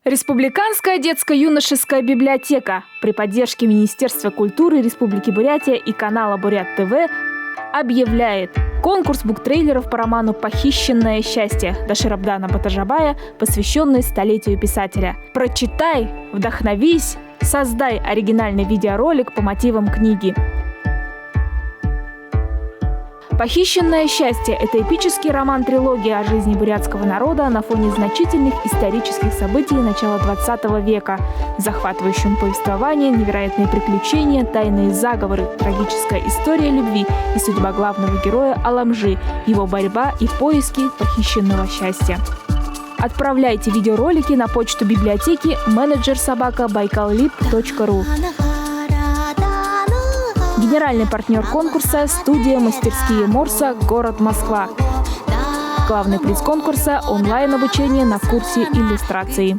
Республиканская детско-юношеская библиотека при поддержке Министерства культуры Республики Бурятия и канала Бурят ТВ объявляет конкурс буктрейлеров по роману «Похищенное счастье» Дашир Абдана Батажабая, посвященный столетию писателя. Прочитай, вдохновись, создай оригинальный видеоролик по мотивам книги. «Похищенное счастье» – это эпический роман-трилогия о жизни бурятского народа на фоне значительных исторических событий начала 20 века. Захватывающем повествование, невероятные приключения, тайные заговоры, трагическая история любви и судьба главного героя Аламжи, его борьба и поиски похищенного счастья. Отправляйте видеоролики на почту библиотеки manager@baikallib.ru. Генеральный партнер конкурса – студия «Мастерские Морса», город Москва. Главный приз конкурса – онлайн-обучение на курсе иллюстрации.